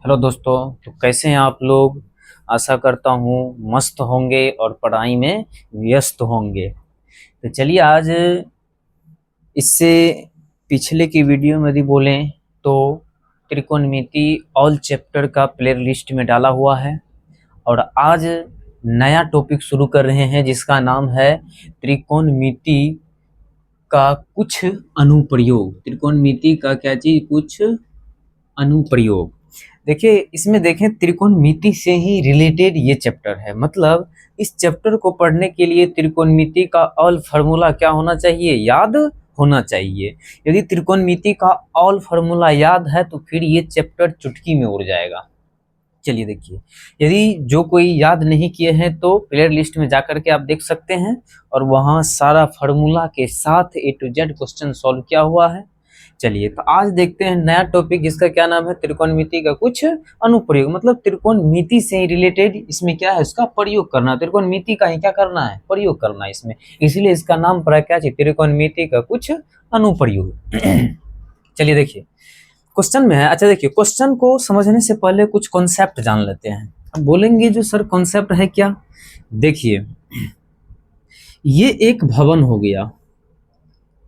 Hello दोस्तों। तो कैसे हैं आप लोग। आशा करता हूँ मस्त होंगे और पढ़ाई में व्यस्त होंगे। तो चलिए आज इससे पिछले की वीडियो में यदि बोलें तो त्रिकोणमिति ऑल चैप्टर का प्ले लिस्ट में डाला हुआ है और आज नया टॉपिक शुरू कर रहे हैं जिसका नाम है त्रिकोणमिति का कुछ अनुप्रयोग। त्रिकोणमिति का क्या चीज, कुछ अनुप्रयोग। देखिए इसमें देखें त्रिकोणमिति से ही रिलेटेड ये चैप्टर है, मतलब इस चैप्टर को पढ़ने के लिए त्रिकोणमिति का ऑल फार्मूला क्या होना चाहिए, याद होना चाहिए। यदि त्रिकोणमिति का ऑल फार्मूला याद है तो फिर ये चैप्टर चुटकी में उड़ जाएगा। चलिए देखिए, यदि जो कोई याद नहीं किए हैं तो प्ले लिस्ट में जाकर के आप देख सकते हैं और वहाँ सारा फार्मूला के साथ A to Z question solve किया हुआ है। चलिए तो आज देखते हैं नया टॉपिक जिसका क्या नाम है, त्रिकोणमिति का कुछ अनुप्रयोग। मतलब त्रिकोणमिति से रिलेटेड इसमें क्या है, इसका प्रयोग करना। त्रिकोणमिति का ही क्या करना है, प्रयोग करना है इसमें, इसलिए इसका नाम पड़ा क्या चाहिए, त्रिकोणमिति का कुछ अनुप्रयोग। चलिए देखिए क्वेश्चन में है। अच्छा देखिए, क्वेश्चन को समझने से पहले कुछ कॉन्सेप्ट जान लेते हैं। अब बोलेंगे जो सर कॉन्सेप्ट है क्या, देखिए ये एक भवन हो गया।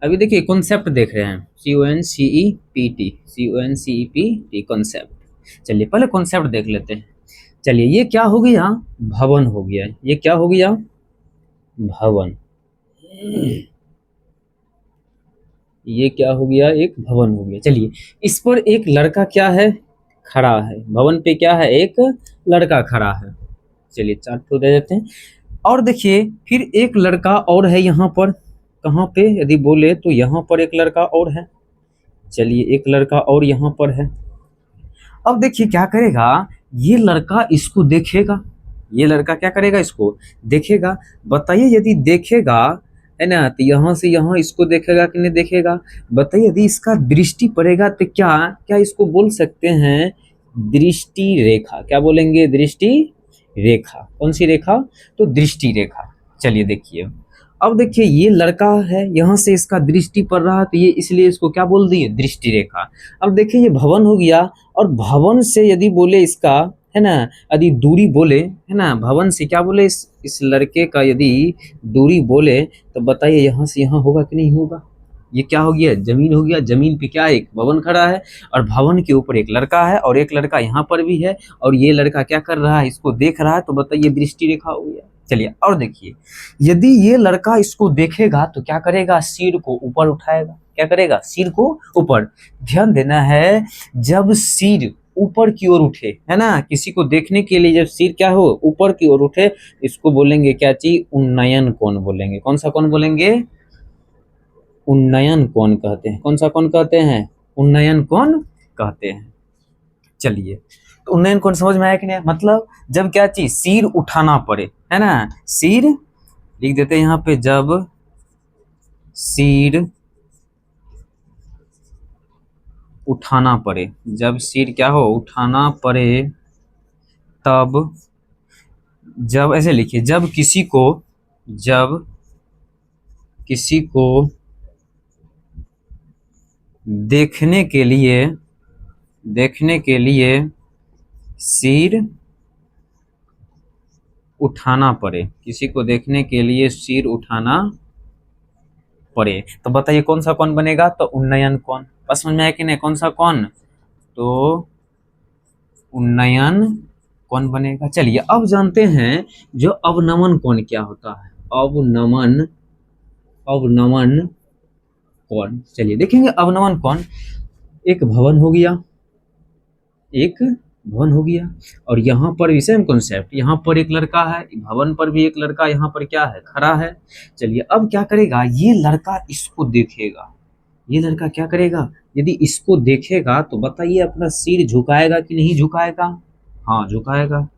अभी देखिए कॉन्सेप्ट देख रहे हैं, CONCEPT कॉन्सेप्ट। चलिए पहले कॉन्सेप्ट देख लेते हैं। चलिए ये क्या हो गया, भवन हो गया। ये क्या हो गया, भवन। ये क्या हो गया, एक भवन हो गया। चलिए इस पर एक लड़का क्या है, खड़ा है। भवन पे क्या है, एक लड़का खड़ा है। चलिए चार्ट को दे देते हैं। और देखिए फिर एक लड़का और है यहाँ पर, कहाँ पे यदि बोले तो यहाँ पर एक लड़का और है। चलिए एक लड़का और यहाँ पर है। अब देखिए क्या करेगा, ये लड़का इसको देखेगा। ये लड़का क्या करेगा, इसको देखेगा। बताइए यदि देखेगा है ना, तो यहाँ से यहाँ इसको देखेगा कि नहीं देखेगा। बताइए यदि इसका दृष्टि पड़ेगा तो क्या क्या इसको बोल सकते हैं, दृष्टि रेखा। क्या बोलेंगे, दृष्टि रेखा। कौन सी रेखा, तो दृष्टि रेखा। चलिए देखिए, अब देखिए ये लड़का है, यहाँ से इसका दृष्टि पड़ रहा है तो ये इसलिए इसको क्या बोल दिए, दृष्टि रेखा। अब देखिए ये भवन हो गया और भवन से यदि बोले इसका है ना, यदि दूरी बोले है ना, भवन से क्या बोले, इस लड़के का यदि दूरी बोले तो बताइए यहाँ से यहाँ होगा कि नहीं होगा। ये क्या हो गया, जमीन हो गया। जमीन पे क्या, एक भवन खड़ा है और भवन के ऊपर एक लड़का है और एक लड़का यहाँ पर भी है और ये लड़का क्या कर रहा है, इसको देख रहा है। तो बताइए दृष्टि रेखा हो गया। चलिए और देखिए, यदि ये लड़का इसको देखेगा तो क्या करेगा, सिर को ऊपर उठाएगा। क्या करेगा, सिर को ऊपर। ध्यान देना है, जब सिर ऊपर की ओर उठे है ना, किसी को देखने के लिए जब सिर क्या हो, ऊपर की ओर उठे, इसको बोलेंगे क्या चीज, उन्नयन कोण बोलेंगे। कौन सा कोण बोलेंगे, उन्नयन कोण कहते हैं। कौन सा कोण कहते हैं, उन्नयन कोण कहते हैं। चलिए तो उन्नयन कोण समझ में आया कि नहीं, मतलब जब क्या चीज, सिर उठाना पड़े है ना, सिर लिख देते हैं यहाँ पे, जब सिर उठाना पड़े, जब सिर क्या हो, उठाना पड़े, तब जब ऐसे लिखिए, जब किसी को देखने के लिए सिर उठाना पड़े, किसी को देखने के लिए सिर उठाना पड़े, तो बताइए कौन सा कोण बनेगा, तो उन्नयन कोण। बस समझ में आया कि नहीं, कौन सा कोण, तो उन्नयन कोण बनेगा। चलिए अब जानते हैं जो अवनमन कोण क्या होता है, अवनमन कोण। चलिए देखेंगे अवनमन कोण। एक भवन हो गया, एक भवन हो गया और यहाँ पर भी सेम कॉन्सेप्ट, यहाँ पर एक लड़का है, भवन पर भी एक लड़का यहाँ पर क्या है, खड़ा है। चलिए अब क्या करेगा, ये लड़का इसको देखेगा। ये लड़का क्या करेगा, यदि इसको देखेगा तो बताइए अपना सिर झुकाएगा कि नहीं झुकाएगा, हाँ झुकाएगा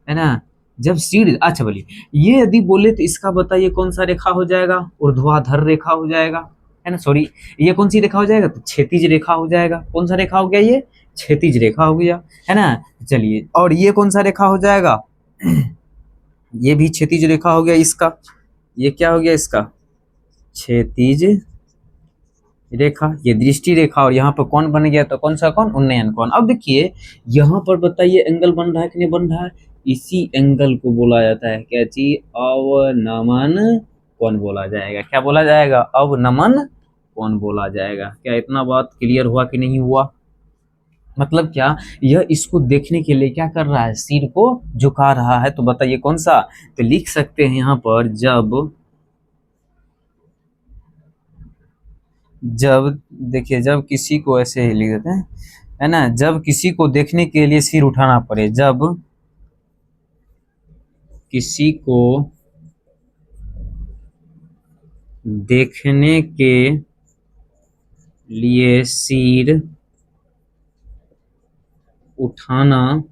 है ना। जब सिर, अच्छा बोलिए ये यदि बोले तो इसका बताइए कौन सा रेखा हो जाएगा, ऊर्ध्वाधर रेखा हो जाएगा है ना। सॉरी, ये कौन सी रेखा हो जाएगा, तो क्षैतिज रेखा हो जाएगा। कौन सा रेखा हो गया, ये क्षैतिज रेखा हो गया है ना। चलिए और ये कौन सा रेखा हो जाएगा, ये भी क्षैतिज रेखा हो गया इसका। ये क्या हो गया इसका, क्षैतिज रेखा, ये दृष्टि रेखा, और यहाँ पर कौन बन गया तो कौन सा कौन, उन्नयन कौन। अब देखिए यहाँ पर बताइए एंगल बन रहा है कि नहीं बन रहा है, इसी एंगल को बोला जाता है क्या चीज, अवनमन कौन बोला जाएगा, क्या बोला जाएगा, अवनमन कौन बोला जाएगा। क्या इतना बात क्लियर हुआ कि नहीं हुआ। मतलब क्या, यह इसको देखने के लिए क्या कर रहा है, सिर को झुका रहा है। तो बताइए कौन सा, तो लिख सकते हैं यहाँ पर जब देखिए, जब किसी को ऐसे ही लिख देते हैं, है ना, जब किसी को देखने के लिए सिर उठाना पड़े, जब किसी को देखने के लिए सिर उठाना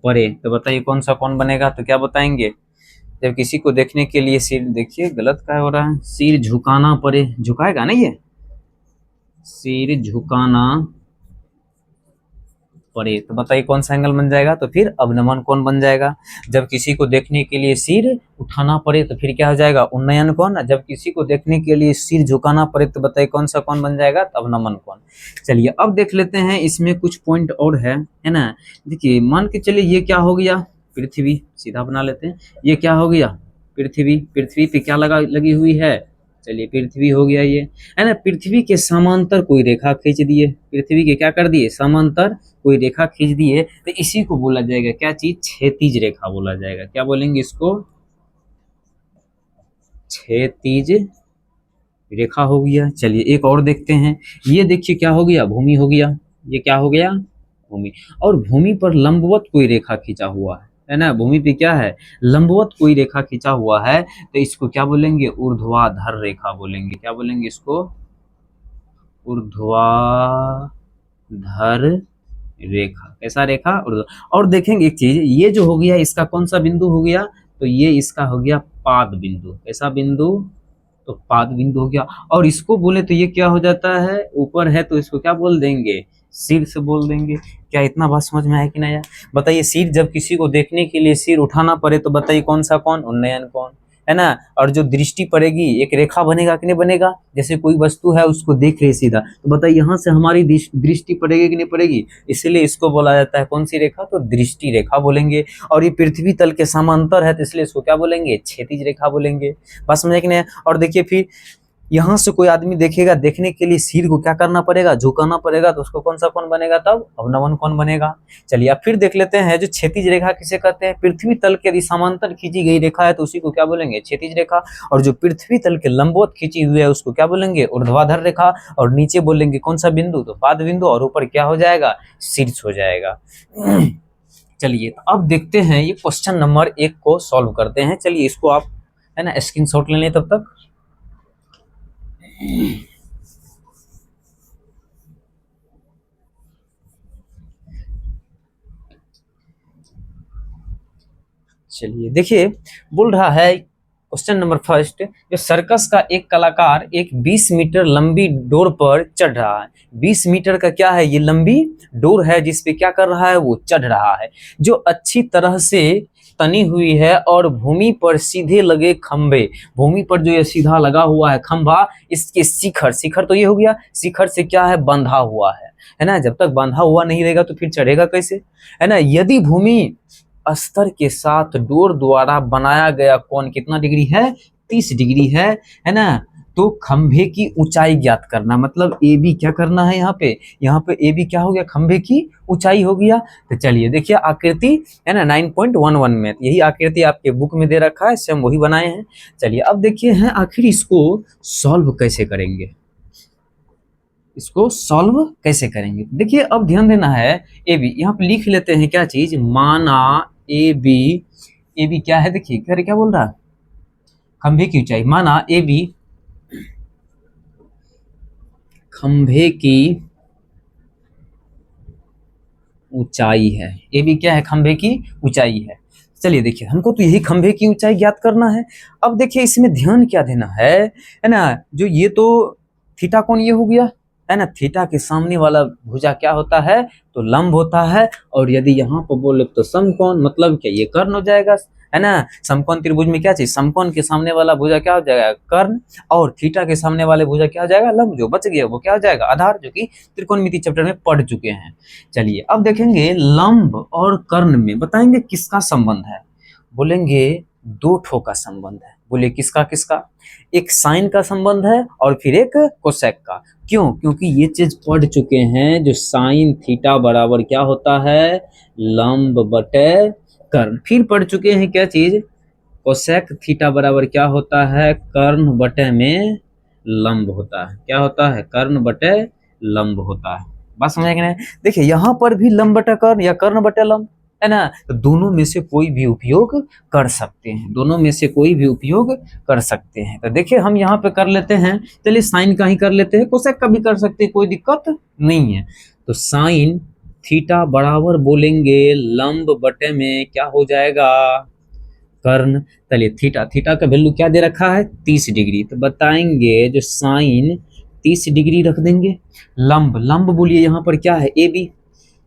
पड़े, तो बताइए कौन सा कौन बनेगा। तो क्या बताएंगे, जब किसी को देखने के लिए सिर, देखिए गलत क्या हो रहा है, सिर झुकाना पड़े, झुकाएगा ना ये, सिर झुकाना पड़े, तो बताइए कौन सा एंगल बन जाएगा। तो फिर अवनमन कौन बन जाएगा। जब किसी को देखने के लिए सिर उठाना पड़े तो फिर क्या हो जाएगा, उन्नयन कौन। जब किसी को देखने के लिए सिर झुकाना पड़े तो बताइए कौन सा कौन बन जाएगा, तो अवनमन कौन। चलिए अब देख लेते हैं, इसमें कुछ पॉइंट और है ना। देखिए मान के चलिए ये क्या हो गया, पृथ्वी, सीधा बना लेते हैं, ये क्या हो गया, पृथ्वी। पृथ्वी पे क्या लगी हुई है, चलिए पृथ्वी हो गया ये, है ना। पृथ्वी के समांतर कोई रेखा खींच दिए, पृथ्वी के क्या कर दिए, समांतर कोई रेखा खींच दिए, तो इसी को बोला जाएगा क्या चीज, क्षैतिज रेखा बोला जाएगा। क्या बोलेंगे इसको, क्षैतिज रेखा हो गया। चलिए एक और देखते हैं, ये देखिए क्या हो गया, भूमि हो गया, ये क्या हो गया, भूमि। और भूमि पर लंबवत कोई रेखा खींचा हुआ है ना, भूमि पे क्या है, लंबवत कोई रेखा खींचा हुआ है, तो इसको क्या बोलेंगे, ऊर्ध्वाधर रेखा बोलेंगे। क्या बोलेंगे इसको, ऊर्ध्वाधर रेखा। कैसा रेखा, और देखेंगे एक चीज, ये जो हो गया इसका कौन सा बिंदु हो गया, तो ये इसका हो गया पाद बिंदु। ऐसा बिंदु, तो पाद बिंदु हो गया। और इसको बोले तो ये क्या हो जाता है, ऊपर है तो इसको क्या बोल देंगे, शीर्ष बोल देंगे। क्या इतना बात समझ में आया कि नहीं आया। बताइए सिर, जब किसी को देखने के लिए सिर उठाना पड़े तो बताइए कौन सा कौन, उन्नयन कौन, है ना। और जो दृष्टि पड़ेगी, एक रेखा बनेगा कि नहीं बनेगा, जैसे कोई वस्तु है उसको देख रहे सीधा, तो बताइए यहाँ से हमारी दृष्टि पड़ेगी कि नहीं पड़ेगी, इसलिए इसको बोला जाता है कौन सी रेखा, तो दृष्टि रेखा बोलेंगे। और ये पृथ्वी तल के समांतर है तो इसलिए इसको क्या बोलेंगे, क्षैतिज रेखा बोलेंगे। बात समझे कि नहीं। और देखिए फिर यहाँ से कोई आदमी देखेगा, देखने के लिए सिर को क्या करना पड़ेगा, झुकाना पड़ेगा, तो उसको कौन सा कौन बनेगा, तब अवनमन कौन बनेगा। चलिए अब फिर देख लेते हैं, जो क्षैतिज रेखा किसे कहते हैं, पृथ्वी तल के यदि समांतर खींची गई रेखा है तो उसी को क्या बोलेंगे, क्षैतिज रेखा। और जो पृथ्वी तल के लंबवत खींची हुई है उसको क्या बोलेंगे, ऊर्ध्वाधर रेखा। और नीचे बोलेंगे कौन सा बिंदु, तो पाद बिंदु, और ऊपर क्या हो जाएगा, शीर्ष हो जाएगा। चलिए तो अब देखते हैं, ये क्वेश्चन नंबर 1 को सॉल्व करते हैं। चलिए इसको आप, है ना, स्क्रीनशॉट ले लें तब तक। चलिए देखिए, बोल रहा है क्वेश्चन नंबर 1, जो सर्कस का एक कलाकार एक 20 मीटर लंबी डोर पर चढ़ रहा है। 20 मीटर का क्या है, ये लंबी डोर है जिसपे क्या कर रहा है, वो चढ़ रहा है, जो अच्छी तरह से तनी हुई है और भूमि पर सीधे लगे खंभे, भूमि पर जो ये सीधा लगा हुआ है खंभा, इसके शिखर, शिखर तो ये हो गया, शिखर से क्या है, बंधा हुआ है ना। जब तक बंधा हुआ नहीं रहेगा तो फिर चढ़ेगा कैसे, है ना। यदि भूमि अस्तर के साथ डोर द्वारा बनाया गया कोण कितना डिग्री है, 30 डिग्री है ना। तो खंभे की ऊंचाई ज्ञात करना, मतलब ए बी क्या करना है, यहाँ पे ए बी क्या हो गया, खंभे की ऊंचाई हो गया। तो चलिए देखिए आकृति, है ना, 9.11 में यही आकृति आपके बुक में दे रखा है, हम वही बनाए हैं। चलिए अब देखिए हैं आखिर इसको सॉल्व कैसे करेंगे, इसको सॉल्व कैसे करेंगे। देखिए अब ध्यान देना है, ए बी यहाँ पे लिख लेते हैं क्या चीज, माना ए बी क्या है, देखिए क्या बोल रहा है, खंभे की ऊंचाई। माना ए बी खंभे की ऊंचाई है, ए बी क्या है, खंभे की ऊंचाई है। चलिए देखिए हमको तो यही खंभे की ऊंचाई ज्ञात करना है। अब देखिए इसमें ध्यान क्या देना है ना, जो ये तो थीटा कोण ये हो गया, है ना, थीटा के सामने वाला भुजा क्या होता है, तो लंब होता है। और यदि यहाँ पर बोले तो समकोण, मतलब क्या ये कर्ण हो जाएगा, है ना। समकोण त्रिभुज में क्या चीज, समकोण के सामने वाला भुजा क्या हो जाएगा, कर्ण, और थीटा के सामने वाले भुजा क्या हो जाएगा, लंब। जो बच गया वो क्या हो जाएगा, आधार, जो कि त्रिकोणमिति चैप्टर में पढ़ चुके हैं। चलिए अब देखेंगे लंब और कर्ण में बताएंगे किसका संबंध है। बोलेंगे दो ठो का संबंध है। बोले किसका किसका, एक साइन का संबंध है और फिर एक कोसेक का। क्यों, क्योंकि ये चीज पढ़ चुके हैं, जो साइन थीटा बराबर क्या होता है, लंब बटे कर्ण। फिर पढ़ चुके हैं क्या चीज, कोसेक थीटा बराबर क्या होता है, कर्ण बटे में लंब होता है। क्या होता है, कर्ण बटे लंब होता है। बात समझ गए। देखिए यहाँ पर भी लंब बटे कर्ण या कर्ण बटे लंब, है ना। तो दोनों में से कोई भी उपयोग कर सकते हैं, दोनों में से कोई भी उपयोग कर सकते हैं। तो देखिए हम यहाँ पे कर लेते हैं, चलिए साइन का ही कर लेते हैं, कोसेक का भी कर सकते हैं, कोई दिक्कत नहीं है। तो साइन थीटा बराबर बोलेंगे लंब बटे में क्या हो जाएगा, कर्ण। चलिए थीटा, थीटा का वैल्यू क्या दे रखा है, 30 डिग्री। तो बताएंगे जो साइन 30 डिग्री रख देंगे। लंब, लंब बोलिए यहाँ पर क्या है, ए बी,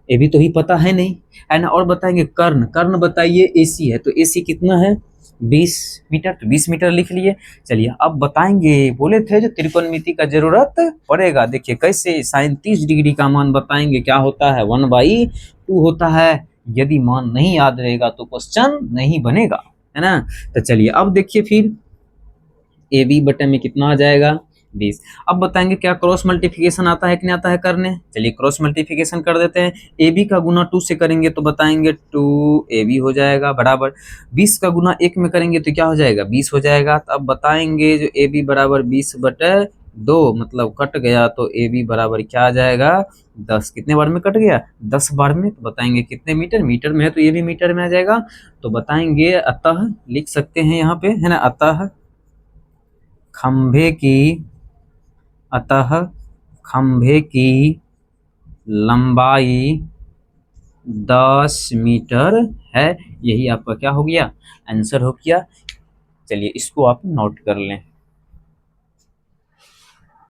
ए भी तो ही पता है नहीं, है ना। और बताएंगे कर्ण, कर्ण बताइए एसी है, तो एसी कितना है 20 मीटर, तो 20 मीटर लिख लिए। चलिए अब बताएंगे, बोले थे जो त्रिकोणमिति का जरूरत पड़ेगा। देखिए कैसे, साइन 30 डिग्री का मान बताएंगे क्या होता है, 1/2 होता है। यदि मान नहीं याद रहेगा तो क्वेश्चन नहीं बनेगा, है ना। तो चलिए अब देखिए फिर ए बी बटे में कितना आ जाएगा 20। अब बताएंगे क्या क्रॉस मल्टीप्लिकेशन आता है कि नहीं आता है करने। चलिए क्रॉस मल्टीप्लिकेशन कर देते हैं। ए बी का गुना 2 से करेंगे तो बताएंगे 2 ए बी हो जाएगा बराबर 20 का गुना 1 में करेंगे तो क्या हो जाएगा 20 हो जाएगा। तो अब बताएंगे जो ए बी बराबर 20 बटे 2 मतलब कट गया, तो ए बी बराबर क्या आ जाएगा 10। कितने बार में कट गया, 10 बार में। तो बताएंगे कितने मीटर, मीटर में है तो ये भी मीटर में आ जाएगा। तो बताएंगे अतः, लिख सकते हैं यहाँ पे, है ना, अतः खंभे की, अतः खंभे की लंबाई 10 मीटर है। यही आपका क्या हो गया, आंसर हो गया। चलिए इसको आप नोट कर लें।